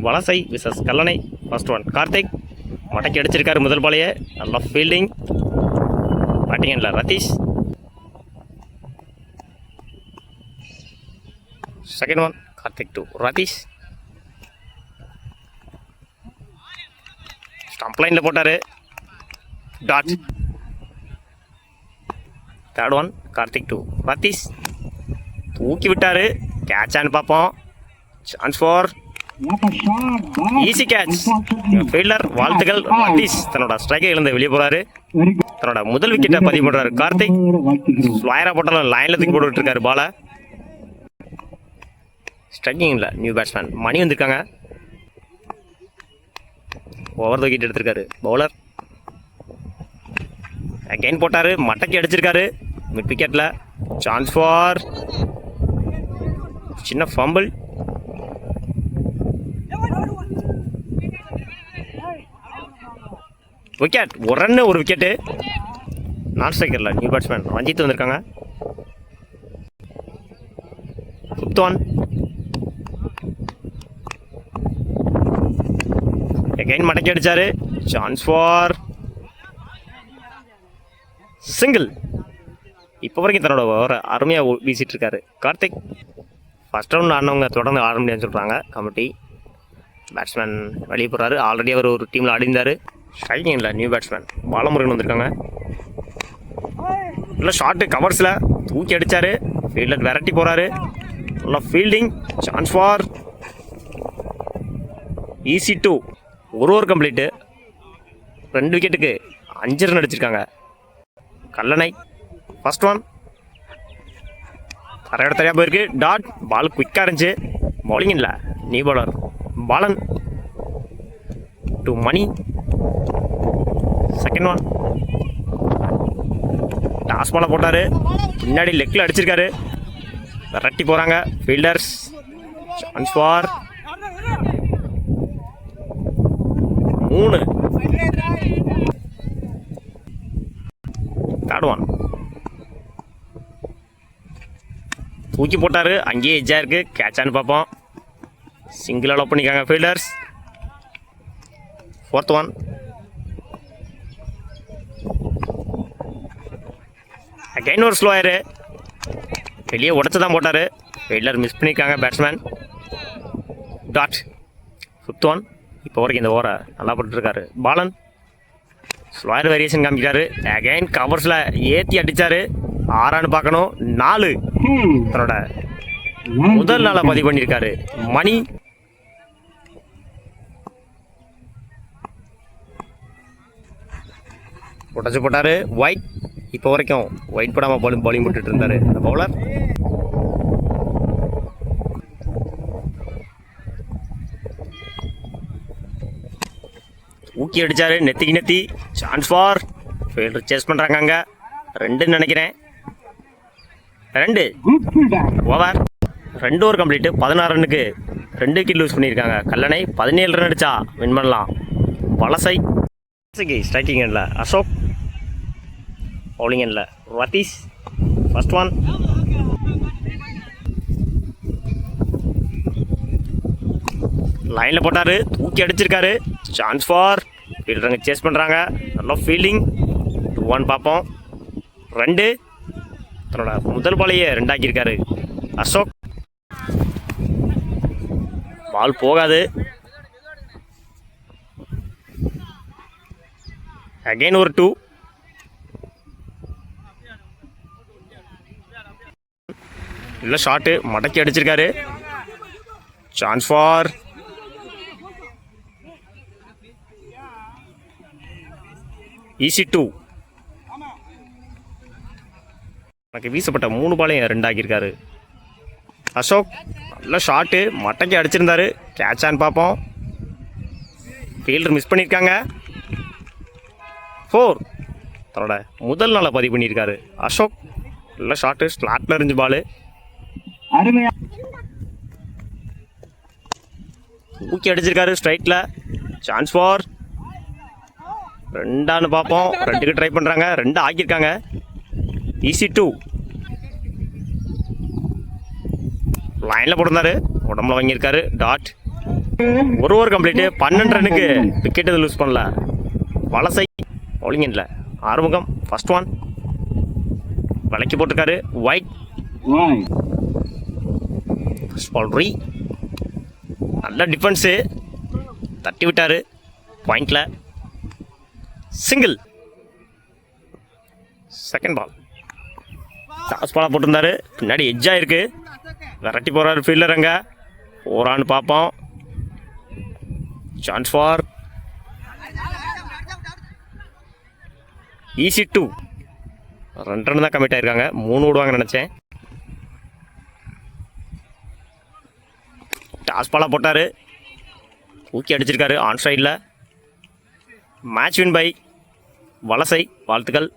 வலசை versus Kallanai. First one Karthik மடக்கி அடிச்சிருக்காரு முதல் பாலையே. நல்லா ஃபீல்டிங். பேட்டிங் இல்லை Rathish. Second one Karthik to Rathish. Stump லைனில் போட்டார். Dot. Third one Karthik to Rathish. தூக்கி விட்டார். கேட்சான்னு பார்ப்போம். Chance for easy catch. Fielder வாழ்த்துக்கள். ரதீஷ் தன்னோட ஸ்ட்ரைக்கை இழந்து வெளியே போகிறாரு. தன்னோட முதல் விக்கெட்டை பதிவு பண்ணுறாரு கார்த்திக். ஸ்லாயரா போட்டாலும் லைனில் தூக்கி போட்டு விட்டுருக்காரு பாலை. ஸ்ட்ரைக்கிங்கில் நியூ பேட்ஸ்மேன் மணி வந்திருக்காங்க. ஓவர் த விக்கெட் எடுத்திருக்காரு பவுலர். அகைன் போட்டார். மடக்கி அடிச்சிருக்காரு மிட் விக்கெட்டில். சான்ஸ் ஃபார் சின்ன ஃபம்பிள். விக்கெட். ஒரு ரன்னு ஒரு விக்கெட்டு. நான் ஸ்ட்ரைக்கரில் நியூ பேட்ஸ்மேன் ரஞ்சித் வந்திருக்காங்க. Fifth one. அகைன் மடக்கி அடிச்சாரு. Chance for single. இப்போ வரைக்கும் தன்னோட ஓவரை அருமையாக வீசிட்டு இருக்காரு கார்த்திக். ஃபர்ஸ்ட் ரவுண்ட் ஆடினவங்க தொடர்ந்து ஆட முடியாதுன்னு சொல்கிறாங்க கமிட்டி. பேட்ஸ்மேன் வெளியே போகிறாரு. ஆல்ரெடி அவர் ஒரு டீமில் ஆடிந்தார். ஸ்ட்ரைக்கிங்கில் நியூ பேட்ஸ்மேன் பாலமுருகன் வந்திருக்காங்க. நல்லா ஷார்ட்டு கவர்ஸில் தூக்கி அடித்தார். ஃபீல்டர் விரட்டி போகிறாரு. நல்லா fielding. Chance for easy two. ஒரு ஓவர் கம்ப்ளீட்டு. 2 விக்கெட்டுக்கு 5 ரன் அடிச்சிருக்காங்க கல்லணை. ஃபர்ஸ்ட் ஒன் தரையோட தரையாக போயிருக்கு. டாட். பால் குயிக்காக இருந்துச்சு. பவுலிங் இல்லை new bowler Balan to Mani. Second one toss பாலை போட்டார். பின்னாடி லெக்கில் அடிச்சிருக்காரு. விரட்டி போகிறாங்க fielders. Chance for 3. Third one தூக்கி போட்டார். அங்கேயே எஜ்ஜாக இருக்குது. கேட்சான்னு பார்ப்போம். சிங்கிள் அலோவ் பண்ணிக்காங்க ஃபீல்டர்ஸ். ஃபோர்த் ஒன் அகைன் ஒரு ஸ்லோயரு. வெளியே உடச்சி தான் போட்டார். ஃபீல்டர் மிஸ் பண்ணியிருக்காங்க பேட்ஸ்மேன். டாட். Fifth one. இப்போ வரைக்கும் இந்த ஓவரை நல்லா போட்டுருக்காரு பாலன். ஸ்லோயர் வேரியேஷன் காமிக்கிறாரு. அகைன் கவர்ஸில் ஏற்றி அடித்தார். 6 பார்க்கணும். 4 தன்னோட முதல் நாளாக பதிவு பண்ணியிருக்காரு மணி. உடச்சு போட்டார். ஒயிட். இப்போ வரைக்கும் ஒயிட் போடாமல் பவுலிங் போட்டுட்டு இருந்தார் இந்த பவுலர். ஊக்கி அடித்தார் நெத்திக்கு நெத்தி. சான்ஸ் ஃபார் ஃபீல்டர் சேஸ் பண்ணுறாங்க. அங்கே 2 நினைக்கிறேன். 2 ஓவர். 2 over complete. 16 ரன்னுக்கு 2 விக்கெட் லூஸ் பண்ணியிருக்காங்க கல்லணை. 17 ரன் அடித்தா வின் பண்ணலாம் வலசை. ஸ்ட்ரைக்கிங் எண்டில் அசோக். பவுலிங் எண்டில் ரதீஷ். ஃபர்ஸ்ட் ஒன் லைனில் போட்டார். தூக்கி அடிச்சிருக்காரு. சான்ஸ் ஃபார் ஃபீல்டருங்க சேஸ் பண்ணுறாங்க. நல்லா ஃபீல்டிங். 1 பார்ப்போம். 2 தன்னோட முதல் பாலையே 2 ஆக்கியிருக்காரு அசோக். பால் போகாது. அகைன் ஒரு 2. இல்லை ஷார்ட்டு மடக்கி அடிச்சிருக்காரு. Chance for easy 2. எனக்கு வீசப்பட்ட 3 பாலையும் 2 ஆக்கியிருக்காரு அசோக். நல்ல ஷார்ட்டு மடக்கி அடிச்சிருந்தாரு. கேட்சான்னு பார்ப்போம். ஃபீல்டர் மிஸ் பண்ணியிருக்காங்க. 4 தன்னோட முதல் நாளை பதிவு பண்ணியிருக்காரு அசோக். நல்ல ஷார்ட்டு ஸ்லாட்டில் இருந்துச்சு பால். ஊக்கி அடிச்சிருக்காரு ஸ்ட்ரைட்டில். சான்ஸ் ஃபார் 2 பார்ப்போம். 2க்கு ட்ரை பண்ணுறாங்க. 2 ஆக்கியிருக்காங்க. ஈஸி 2. லைனில் போட்டிருந்தாரு, உடம்புல வாங்கியிருக்காரு டாட். ஒரு ஓவர் கம்ப்ளீட்டு, 12 ரன்னுக்கு விக்கெட் எதுவும் லூஸ் பண்ணல. வலசை பவுலிங் இல்லை. ஆறுமுகம் ஃபர்ஸ்ட் ஒன் விலைக்கு போட்டிருக்காரு, ஒயிட். ஃபர்ஸ்ட் பால் ரீ, நல்ல டிஃபென்ஸு, தட்டி விட்டார் பாயிண்டில். சிங்கிள். செகண்ட் பால் டாஸ் பாலாக போட்டிருந்தாரு, பின்னாடி எட்ஜாக இருக்கு, விரட்டி போகிறாரு ஃபீல்டர். அங்கே போகிறான்னு பார்ப்போம். Chance for easy 2. 2 ரன் தான் கமிட் ஆயிருக்காங்க, 3 விடுவாங்கன்னு நினச்சேன். டாஸ் பாலாக போட்டார், ஊக்கி அடிச்சிருக்காரு ஆன் சைடில். மேட்ச் வின் பை வலசை. வாழ்த்துக்கள்.